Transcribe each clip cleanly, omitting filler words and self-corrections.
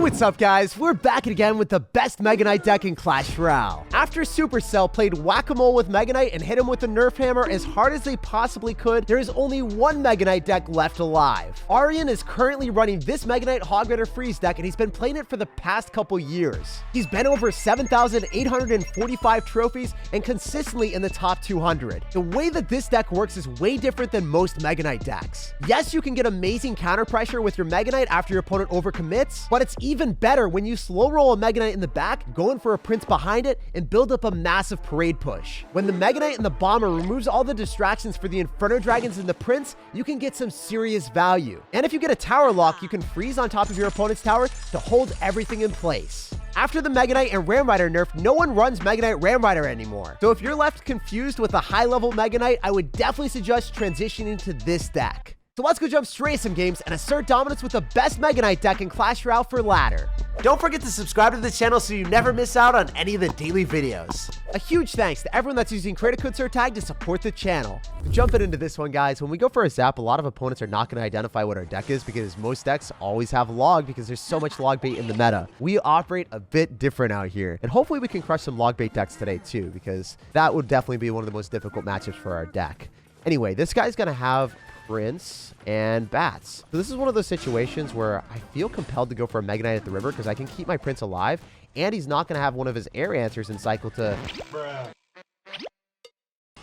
What's up, guys? We're back again with the best Mega Knight deck in Clash Royale. After Supercell played whack-a-mole with Mega Knight and hit him with the nerf hammer as hard as they possibly could, there is only one Mega Knight deck left alive. Aryan is currently running this Mega Knight Hog Rider Freeze deck, and he's been playing it for the past couple years. He's been over 7,845 trophies and consistently in the top 200. The way that this deck works is way different than most Mega Knight decks. Yes, you can get amazing counter pressure with your Mega Knight after your opponent overcommits, but it's even better when you slow roll a Mega Knight in the back, go in for a Prince behind it, and build up a massive parade push. When the Mega Knight and the Bomber removes all the distractions for the Inferno Dragons and the Prince, you can get some serious value. And if you get a tower lock, you can freeze on top of your opponent's tower to hold everything in place. After the Mega Knight and Ram Rider nerf, no one runs Mega Knight Ram Rider anymore. So if you're left confused with a high-level Mega Knight, I would definitely suggest transitioning to this deck. So let's go jump straight to some games and assert dominance with the best Mega Knight deck in Clash Royale for ladder. Don't forget to subscribe to the channel so you never miss out on any of the daily videos. A huge thanks to everyone that's using creator code SirTag to support the channel. Jumping into this one, guys, when we go for a zap, a lot of opponents are not going to identify what our deck is because most decks always have log because there's so much log bait in the meta. We operate a bit different out here, and hopefully we can crush some log bait decks today too, because that would definitely be one of the most difficult matchups for our deck. Anyway, this guy's going to have Prince and Bats. So this is one of those situations where I feel compelled to go for a Mega Knight at the river because I can keep my Prince alive, and he's not going to have one of his air answers in cycle to...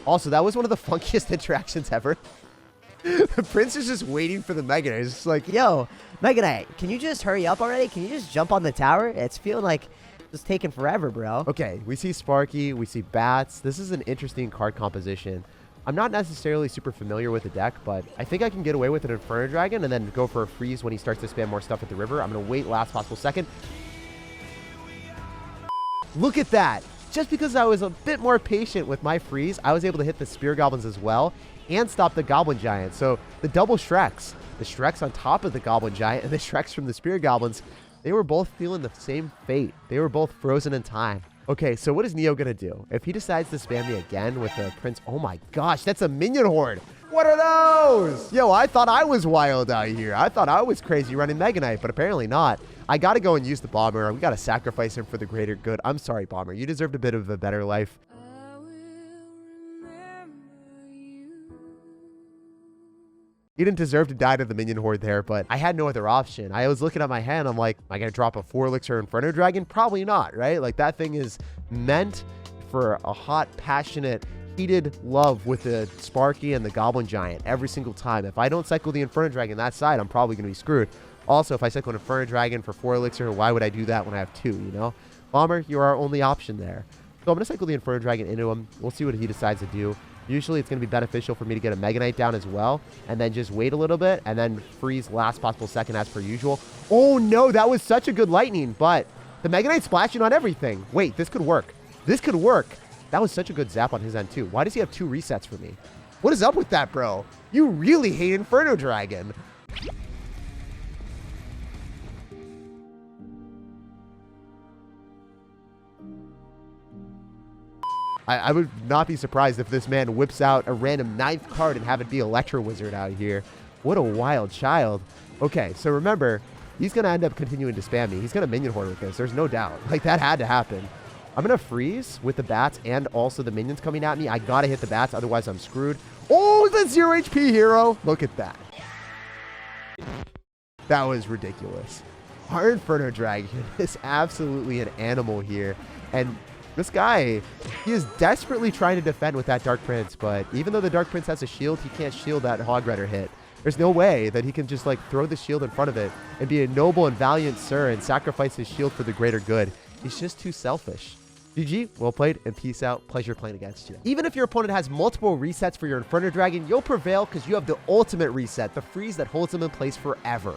Also, that was one of the funkiest interactions ever. The Prince is just waiting for the Mega Knight. It's just like, yo, Mega Knight, can you just hurry up already? Can you just jump on the tower? It's feeling like it's taking forever, bro. Okay, we see Sparky, we see Bats. This is an interesting card composition. I'm not necessarily super familiar with the deck, but I think I can get away with an Inferno Dragon and then go for a freeze when he starts to spam more stuff at the river. I'm going to wait last possible second. Look at that. Just because I was a bit more patient with my freeze, I was able to hit the Spear Goblins as well and stop the Goblin Giant. So the double Shreks, the Shreks on top of the Goblin Giant and the Shreks from the Spear Goblins, they were both feeling the same fate. They were both frozen in time. Okay, so what is Neo going to do? If he decides to spam me again with the Prince... Oh my gosh, that's a minion horde. What are those? Yo, I thought I was wild out here. I thought I was crazy running Mega Knight, but apparently not. I got to go and use the Bomber. We got to sacrifice him for the greater good. I'm sorry, Bomber. You deserved a bit of a better life. You didn't deserve to die to the minion horde there, but I had no other option. I was looking at my hand. I'm like, am I going to drop a 4 elixir Inferno Dragon? Probably not, right? Like, that thing is meant for a hot, passionate, heated love with the Sparky and the Goblin Giant every single time. If I don't cycle the Inferno Dragon that side, I'm probably going to be screwed. Also, if I cycle an Inferno Dragon for 4 elixir, why would I do that when I have 2, you know? Bomber, you're our only option there. So I'm going to cycle the Inferno Dragon into him. We'll see what he decides to do. Usually it's going to be beneficial for me to get a Mega Knight down as well, and then just wait a little bit, and then freeze last possible second as per usual. Oh no, that was such a good lightning, but the Mega Knight splashing on everything. Wait, this could work. This could work. That was such a good zap on his end too. Why does he have 2 resets for me? What is up with that, bro? You really hate Inferno Dragon. I would not be surprised if this man whips out a random 9th card and have it be Electro Wizard out here. What a wild child. Okay, so remember, he's going to end up continuing to spam me. He's going to minion horde with this. There's no doubt. Like, that had to happen. I'm going to freeze with the Bats and also the minions coming at me. I got to hit the Bats, otherwise I'm screwed. Oh, the 0 HP hero. Look at that. That was ridiculous. Our Inferno Dragon is absolutely an animal here. And this guy, he is desperately trying to defend with that Dark Prince, but even though the Dark Prince has a shield, he can't shield that Hog Rider hit. There's no way that he can just like throw the shield in front of it and be a noble and valiant sir and sacrifice his shield for the greater good. He's just too selfish. GG, well played, and peace out. Pleasure playing against you. Even if your opponent has multiple resets for your Inferno Dragon, you'll prevail because you have the ultimate reset, the freeze that holds him in place forever.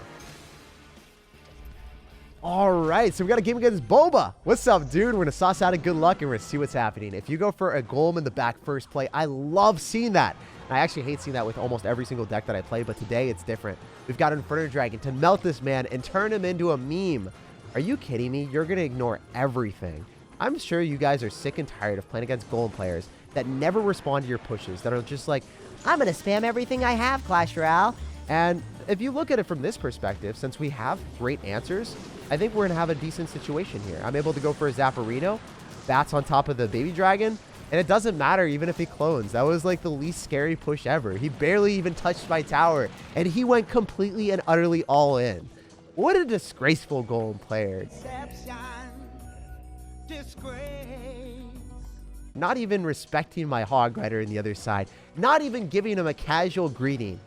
All right, so we got a game against Boba. What's up, dude? We're going to sauce out a good luck, and we're going to see what's happening. If you go for a golem in the back first play, I love seeing that. I actually hate seeing that with almost every single deck that I play, but today it's different. We've got Inferno Dragon to melt this man and turn him into a meme. Are you kidding me? You're going to ignore everything. I'm sure you guys are sick and tired of playing against golem players that never respond to your pushes, that are just like, I'm going to spam everything I have, Clash Royale. And if you look at it from this perspective, since we have great answers, I think we're going to have a decent situation here. I'm able to go for a Zapparino, bats on top of the baby dragon, and it doesn't matter even if he clones. That was like the least scary push ever. He barely even touched my tower, and he went completely and utterly all in. What a disgraceful golem player. Not even respecting my Hog Rider on the other side. Not even giving him a casual greeting.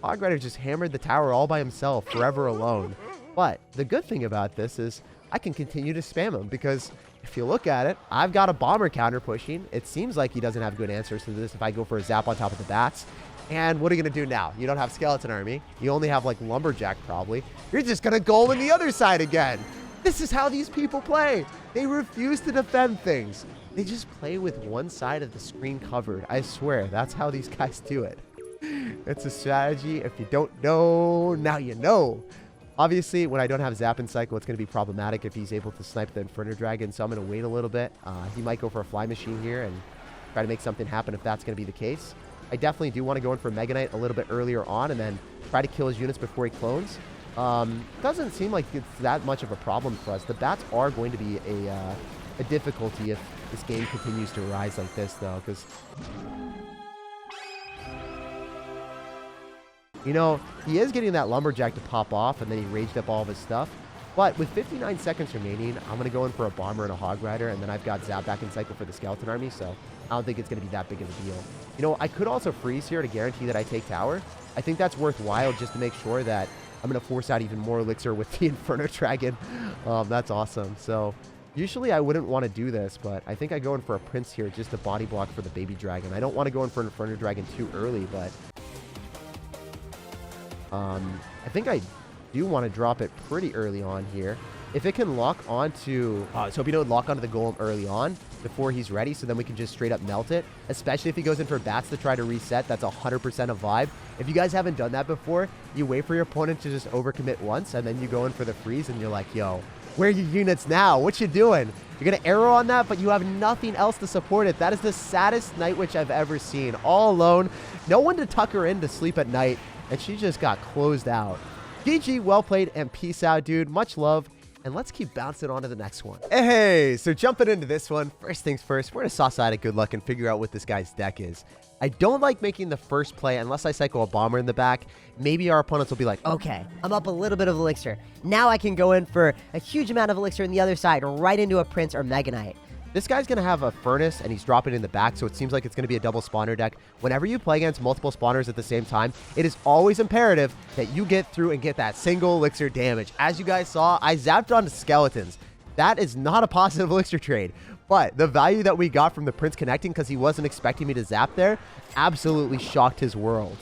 Hog Rider just hammered the tower all by himself, forever alone. But the good thing about this is I can continue to spam him because if you look at it, I've got a bomber counter pushing. It seems like he doesn't have good answers to this if I go for a zap on top of the bats. And what are you going to do now? You don't have skeleton army. You only have like lumberjack probably. You're just going to golem the other side again. This is how these people play. They refuse to defend things. They just play with one side of the screen covered. I swear, that's how these guys do it. It's a strategy. If you don't know, now you know. Obviously, when I don't have Zap and Cycle, it's going to be problematic if he's able to snipe the Inferno Dragon, so I'm going to wait a little bit. He might go for a Fly Machine here and try to make something happen if that's going to be the case. I definitely do want to go in for Mega Knight a little bit earlier on and then try to kill his units before he clones. Doesn't seem like it's that much of a problem for us. The bats are going to be a difficulty if this game continues to rise like this, though, because... You know, he is getting that lumberjack to pop off, and then he raged up all of his stuff. But with 59 seconds remaining, I'm going to go in for a bomber and a hog rider, and then I've got Zap back in cycle for the skeleton army, so I don't think it's going to be that big of a deal. You know, I could also freeze here to guarantee that I take tower. I think that's worthwhile just to make sure that I'm going to force out even more elixir with the Inferno Dragon. That's awesome. So usually I wouldn't want to do this, but I think I go in for a Prince here just to body block for the baby dragon. I don't want to go in for an Inferno Dragon too early, but... I think I do want to drop it pretty early on here. If it can lock onto... I was hoping it would lock onto the golem early on before he's ready, so then we can just straight up melt it. Especially if he goes in for bats to try to reset. That's 100% a vibe. If you guys haven't done that before, you wait for your opponent to just overcommit once, and then you go in for the freeze, and you're like, yo, where are your units now? What you doing? You're going to arrow on that, but you have nothing else to support it. That is the saddest Night Witch I've ever seen. All alone. No one to tuck her in to sleep at night. And she just got closed out. GG, well played, and peace out, dude. Much love, and let's keep bouncing on to the next one. Hey, so jumping into this one, first things first, we're going to sauce out of good luck and figure out what this guy's deck is. I don't like making the first play unless I cycle a bomber in the back. Maybe our opponents will be like, okay, I'm up a little bit of elixir. Now I can go in for a huge amount of elixir on the other side, right into a Prince or Mega Knight. This guy's going to have a Furnace, and he's dropping in the back, so it seems like it's going to be a double spawner deck. Whenever you play against multiple spawners at the same time, it is always imperative that you get through and get that single elixir damage. As you guys saw, I zapped onto skeletons. That is not a positive elixir trade, but the value that we got from the Prince connecting because he wasn't expecting me to zap there absolutely shocked his world.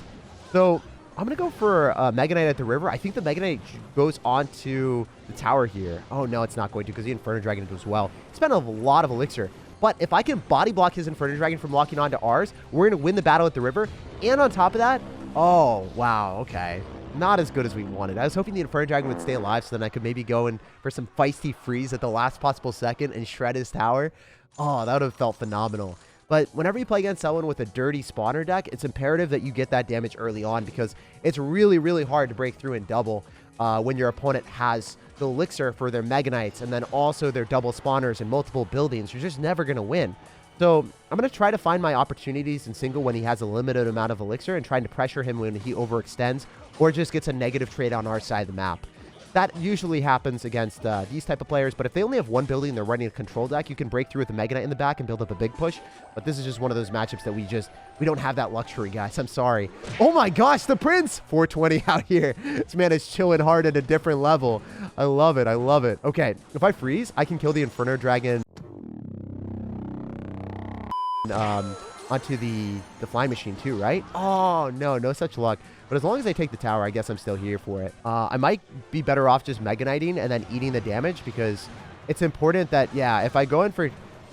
So I'm going to go for Mega Knight at the river. I think the Mega Knight goes onto the tower here. Oh, no, it's not going to because the Inferno Dragon does well. He spent a lot of elixir. But if I can body block his Inferno Dragon from locking onto ours, we're going to win the battle at the river. And on top of that, oh, wow, okay. Not as good as we wanted. I was hoping the Inferno Dragon would stay alive so then I could maybe go in for some feisty freeze at the last possible second and shred his tower. Oh, that would have felt phenomenal. But whenever you play against someone with a dirty spawner deck, it's imperative that you get that damage early on because it's really, really hard to break through in double when your opponent has the elixir for their Mega Knights and then also their double spawners and multiple buildings. You're just never going to win. So I'm going to try to find my opportunities in single when he has a limited amount of elixir and trying to pressure him when he overextends or just gets a negative trade on our side of the map. That usually happens against these type of players, but if they only have one building and they're running a control deck, you can break through with the Mega Knight in the back and build up a big push. But this is just one of those matchups that we don't have that luxury, guys. I'm sorry. Oh my gosh, the Prince! 420 out here. This man is chilling hard at a different level. I love it. I love it. Okay, if I freeze, I can kill the Inferno Dragon onto the flying machine too, right? Oh, no, no such luck. But as long as I take the tower, I guess I'm still here for it. I might be better off just Mega Knighting and then eating the damage because it's important that, yeah, if I go in for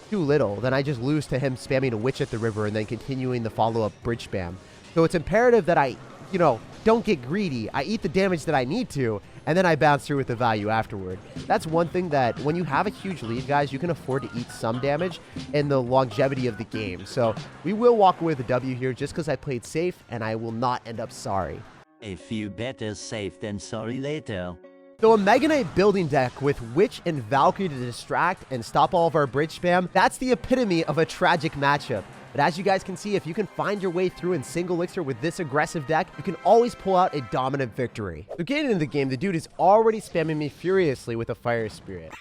too little, then I just lose to him spamming a witch at the river and then continuing the follow-up bridge spam. So it's imperative that I, you know, don't get greedy. I eat the damage that I need to, and then I bounce through with the value afterward. That's one thing that when you have a huge lead, guys, you can afford to eat some damage in the longevity of the game. So we will walk away with a W here just because I played safe, and I will not end up sorry. A few better safe than sorry later. So a Mega Knight building deck with Witch and Valkyrie to distract and stop all of our bridge spam, that's the epitome of a tragic matchup. But as you guys can see, if you can find your way through in single elixir with this aggressive deck, you can always pull out a dominant victory. So getting into the game, the dude is already spamming me furiously with a Fire Spirit.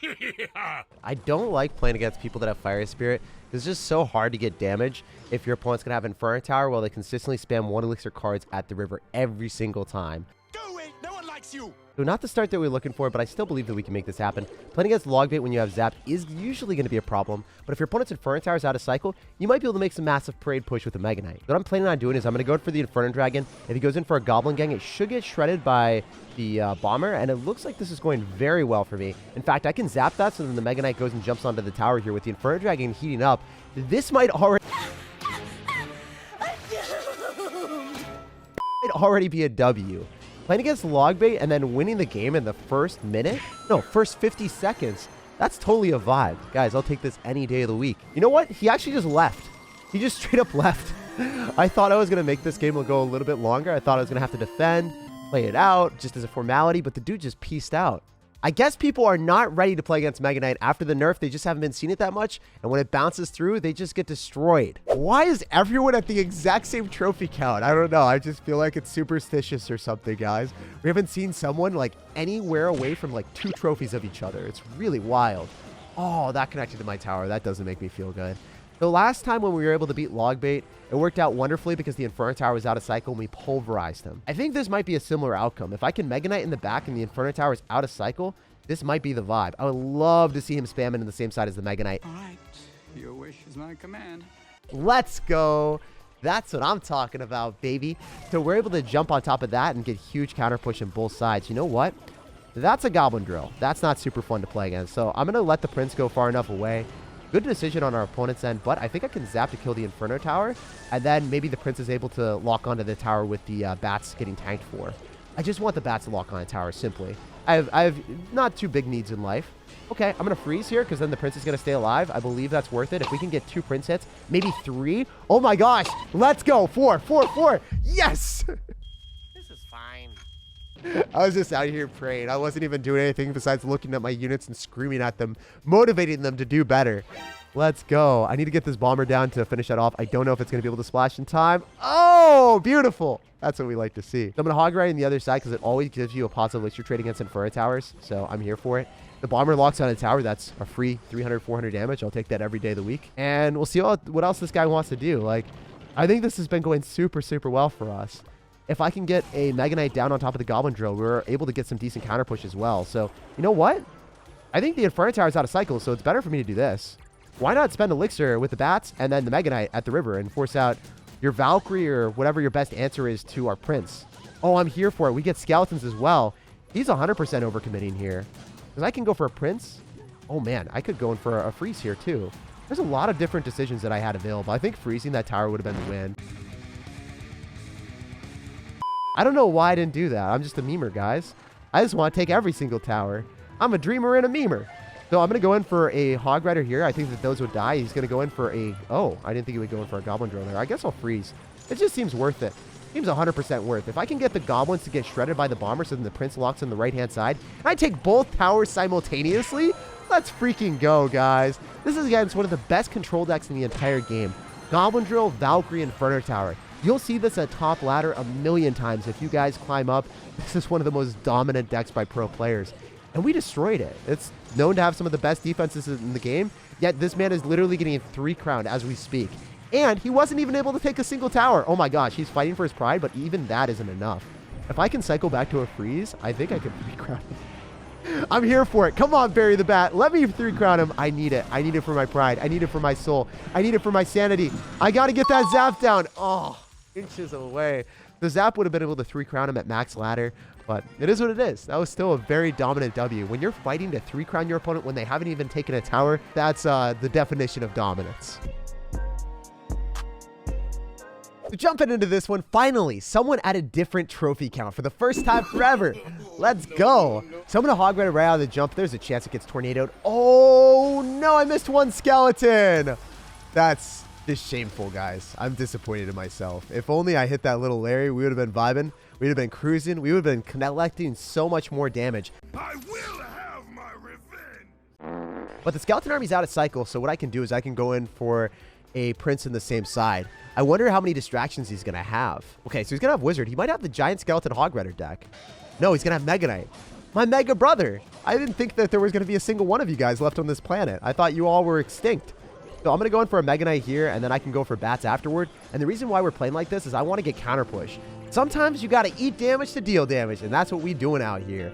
I don't like playing against people that have Fire Spirit. It's just so hard to get damage if your opponent's going to have Inferno Tower while they consistently spam 1 elixir cards at the river every single time. Do it! No one likes you! So not the start that we're looking for, but I still believe that we can make this happen. Playing against Logbait when you have Zapped is usually going to be a problem, but if your opponent's Inferno Tower is out of cycle, you might be able to make some massive parade push with the Mega Knight. What I'm planning on doing is I'm going to go for the Inferno Dragon. If he goes in for a Goblin Gang, it should get shredded by the Bomber, and it looks like this is going very well for me. In fact, I can zap that so then the Mega Knight goes and jumps onto the tower here with the Inferno Dragon heating up. This might already be a W. Playing against Logbait and then winning the game in the first minute? No, first 50 seconds. That's totally a vibe. Guys, I'll take this any day of the week. You know what? He actually just left. He just straight up left. I thought I was going to make this game go a little bit longer. I thought I was going to have to defend, play it out, just as a formality, but the dude just peaced out. I guess people are not ready to play against Mega Knight after the nerf. They just haven't been seeing it that much. And when it bounces through, they just get destroyed. Why is everyone at the exact same trophy count? I don't know. I just feel like it's superstitious or something, guys. We haven't seen someone like anywhere away from like 2 trophies of each other. It's really wild. Oh, that connected to my tower. That doesn't make me feel good. The last time when we were able to beat Logbait, it worked out wonderfully because the Inferno Tower was out of cycle and we pulverized him. I think this might be a similar outcome. If I can Mega Knight in the back and the Inferno Tower is out of cycle, this might be the vibe. I would love to see him spamming in the same side as the Mega Knight. All right, your wish is my command. Let's go. That's what I'm talking about, baby. So we're able to jump on top of that and get huge counter push on both sides. You know what? That's a Goblin Drill. That's not super fun to play against. So I'm going to let the Prince go far enough away. Good decision on our opponent's end, but I think I can zap to kill the Inferno Tower, and then maybe the Prince is able to lock onto the tower with the bats getting tanked for. I just want the bats to lock on a tower, simply. I have not too big needs in life. Okay, I'm going to freeze here, because then the Prince is going to stay alive. I believe that's worth it. If we can get 2 Prince hits, maybe 3. Oh my gosh, let's go. 4, 4, 4. Yes! This is fine. I was just out here praying. I wasn't even doing anything besides looking at my units and screaming at them, motivating them to do better. Let's go. I need to get this Bomber down to finish that off. I don't know if it's going to be able to splash in time. Oh, beautiful. That's what we like to see. So I'm going to hog right on the other side because it always gives you a positive elixir trade against Inferno Towers. So I'm here for it. The Bomber locks on a tower. That's a free 300, 400 damage. I'll take that every day of the week. And we'll see what else this guy wants to do. Like, I think this has been going super, super well for us. If I can get a Mega Knight down on top of the Goblin Drill, we're able to get some decent counter push as well. So, you know what? I think the Inferno Tower is out of cycle, so it's better for me to do this. Why not spend Elixir with the bats and then the Mega Knight at the river and force out your Valkyrie or whatever your best answer is to our Prince? Oh, I'm here for it. We get Skeletons as well. He's 100% overcommitting here. Because I can go for a Prince. Oh, man. I could go in for a freeze here, too. There's a lot of different decisions that I had available. I think freezing that tower would have been the win. I don't know why I didn't do that. I'm just a memer, guys. I just want to take every single tower. I'm a dreamer and a memer. So I'm going to go in for a Hog Rider here. I think that those would die. He's going to go in for a... Oh, I didn't think he would go in for a Goblin Drill there. I guess I'll freeze. It just seems worth it. Seems 100% worth. If I can get the Goblins to get shredded by the Bomber so then the Prince locks on the right-hand side, and I take both towers simultaneously, let's freaking go, guys. This is, again, one of the best control decks in the entire game. Goblin Drill, Valkyrie, Inferno Tower. You'll see this at top ladder a million times if you guys climb up. This is one of the most dominant decks by pro players. And we destroyed it. It's known to have some of the best defenses in the game, yet this man is literally getting 3 crowned as we speak. And he wasn't even able to take a single tower. Oh my gosh, he's fighting for his pride, but even that isn't enough. If I can cycle back to a freeze, I think I can 3 crown him. I'm here for it. Come on, Bury the Bat. Let me 3 crown him. I need it. I need it for my pride. I need it for my soul. I need it for my sanity. I got to get that zap down. Oh, inches away. The zap would have been able to 3 crown him at max ladder, but it is what it is. That was still a very dominant W. When you're fighting to 3 crown your opponent when they haven't even taken a tower, that's the definition of dominance. Jumping into this one, finally, someone at a different trophy count for the first time forever. Let's go. So I'm going to Hog Rider right out of the jump. There's a chance it gets tornadoed. Oh, no, I missed one skeleton. That's This is shameful, guys. I'm disappointed in myself. If only I hit that little Larry, we would have been vibing. We'd have been cruising. We would have been collecting so much more damage. I will have my revenge. But the skeleton army's out of cycle, so what I can do is I can go in for a prince in the same side. I wonder how many distractions he's going to have. Okay, so he's going to have wizard. He might have the giant skeleton hog rider deck. No, he's going to have Mega Knight. My mega brother. I didn't think that there was going to be a single one of you guys left on this planet. I thought you all were extinct. So I'm going to go in for a Mega Knight here, and then I can go for bats afterward. And the reason why we're playing like this is I want to get counter push. Sometimes you got to eat damage to deal damage, and that's what we doing out here.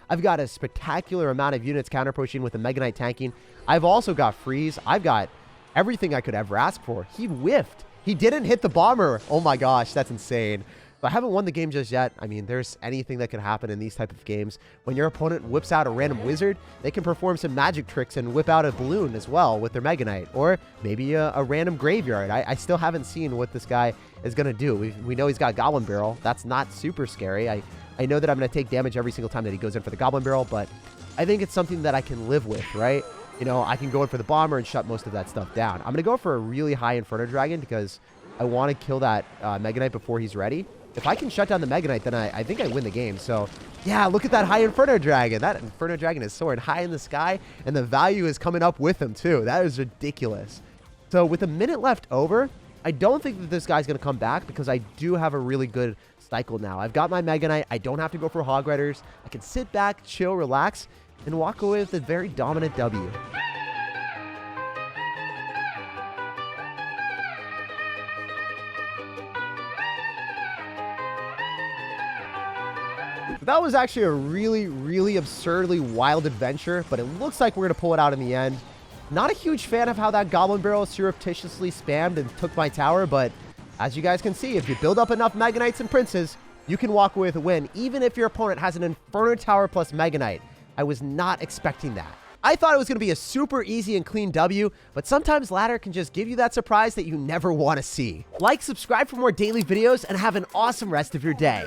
I've got a spectacular amount of units counter pushing with the Mega Knight tanking. I've also got freeze. I've got everything I could ever ask for. He whiffed. He didn't hit the bomber. Oh my gosh, that's insane. But I haven't won the game just yet. I mean, there's anything that can happen in these type of games. When your opponent whips out a random wizard, they can perform some magic tricks and whip out a balloon as well with their Mega Knight. Or maybe a random graveyard. I still haven't seen what this guy is going to do. We know he's got Goblin Barrel. That's not super scary. I know that I'm going to take damage every single time that he goes in for the Goblin Barrel, but I think it's something that I can live with, right? You know, I can go in for the bomber and shut most of that stuff down. I'm going to go for a really high Inferno Dragon because I want to kill that Mega Knight before he's ready. If I can shut down the Mega Knight, then I think I win the game. So, yeah, look at that high Inferno Dragon. That Inferno Dragon is soaring high in the sky, and the value is coming up with him, too. That is ridiculous. So, with a minute left over, I don't think that this guy's going to come back because I do have a really good cycle now. I've got my Mega Knight. I don't have to go for Hog Riders. I can sit back, chill, relax, and walk away with a very dominant W. That was actually a really, really absurdly wild adventure, but it looks like we're going to pull it out in the end. Not a huge fan of how that Goblin Barrel surreptitiously spammed and took my tower, but as you guys can see, if you build up enough Mega Knights and Princes, you can walk away with a win, even if your opponent has an Inferno Tower plus Mega Knight. I was not expecting that. I thought it was going to be a super easy and clean W, but sometimes ladder can just give you that surprise that you never want to see. Like, subscribe for more daily videos, and have an awesome rest of your day.